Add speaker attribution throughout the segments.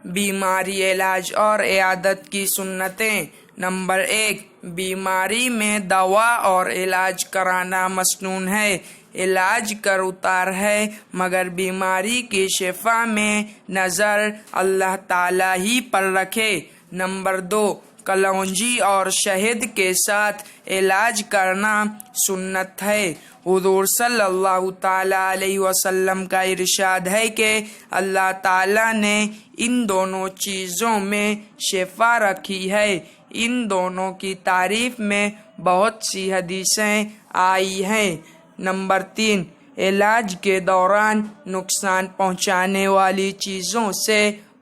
Speaker 1: بیماری علاج اور عیادت کی سنتیں۔ نمبر 1، بیماری میں دوا اور علاج کرانا مسنون ہے، علاج کر اتار ہے، مگر بیماری کی شفا میں نظر اللہ تعالیٰ ہی پر رکھے۔ نمبر 2، کلونجی اور شہد کے ساتھ علاج کرنا سنت ہے۔ حضور صلی اللہ تعالیٰ علیہ وسلم کا ارشاد ہے کہ اللہ تعالیٰ نے ان دونوں چیزوں میں شفا رکھی ہے۔ ان دونوں کی تعریف میں بہت سی حدیثیں آئی ہیں۔ نمبر 3، علاج کے دوران نقصان پہنچانے والی چیزوں سے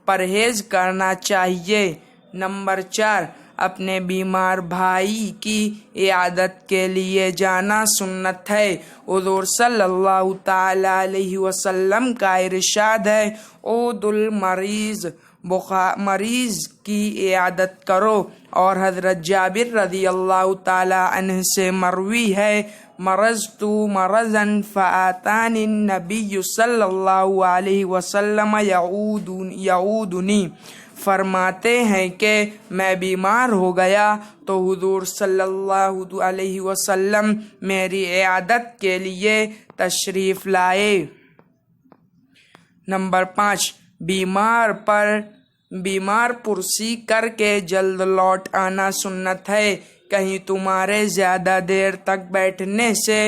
Speaker 1: پرہیز کرنا چاہیے۔ نمبر 4، اپنے بیمار بھائی کی عیادت کے لیے جانا سنت ہے۔ حضور صلی اللہ تعالیٰ علیہ وسلم کا ارشاد ہے، عود المریض، مریض کی عیادت کرو۔ اور حضرت جابر رضی اللہ تعالیٰ عنہ سے مروی ہے، مرضت مرضا فآتانی النبی صلی اللہ علیہ وسلم یعودنی، فرماتے ہیں کہ میں بیمار ہو گیا تو حضور صلی اللہ علیہ وسلم میری عیادت کے لیے تشریف لائے۔ نمبر 5، بیمار پرسی کر کے جلد لوٹ آنا سنت ہے۔ کہیں تمہارے زیادہ دیر تک بیٹھنے سے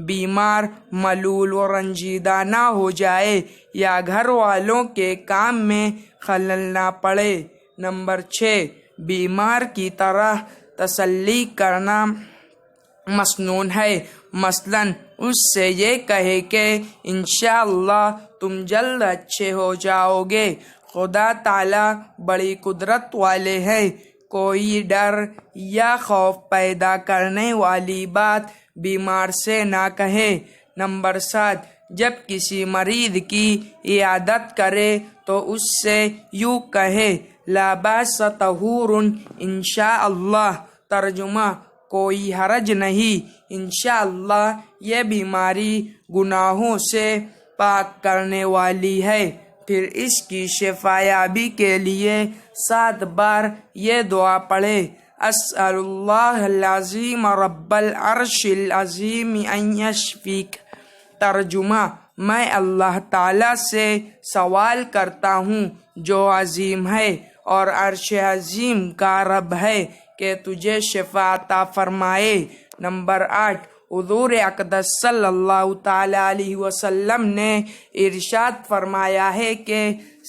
Speaker 1: بیمار ملول و رنجیدہ نہ ہو جائے یا گھر والوں کے کام میں خلل نہ پڑے۔ نمبر 6، بیمار کی طرح تسلی کرنا مسنون ہے، مثلاً اس سے یہ کہے کہ انشاءاللہ تم جلد اچھے ہو جاؤ گے، خدا تعالیٰ بڑی قدرت والے ہیں۔ کوئی ڈر یا خوف پیدا کرنے والی بات بیمار سے نہ کہے۔ نمبر 7، جب کسی مریض کی عیادت کرے تو اس سے یوں کہے، لا باس طہور انشاءاللہ، ترجمہ، کوئی حرج نہیں، انشاءاللہ یہ بیماری گناہوں سے پاک کرنے والی ہے۔ پھر اس کی شفا یابی کے لیے 7 بار یہ دعا پڑھے، اسأل اللہ العظیم رب العرش العظیم ان یشفیک، ترجمہ، میں اللہ تعالیٰ سے سوال کرتا ہوں جو عظیم ہے اور عرش عظیم کا رب ہے کہ تجھے شفا عطا فرمائے۔ نمبر 8، حضور اقدس صلی اللہ تعالیٰ علیہ وسلم نے ارشاد فرمایا ہے کہ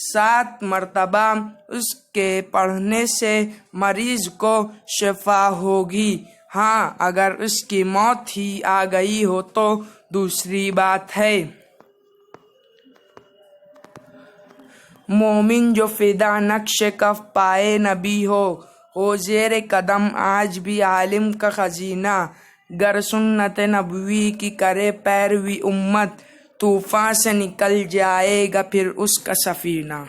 Speaker 1: 7 مرتبہ اس کے پڑھنے سے مریض کو شفا ہوگی۔ ہاں، اگر اس کی موت ہی آ گئی ہو تو دوسری بات ہے۔ مومن جو فدا نقش کف پائے نبی ہو زیر قدم آج بھی عالم کا خزینہ، گر سنت نبوی کی کرے پیروی امت، طوفان سے نکل جائے گا پھر اس کا سفینہ۔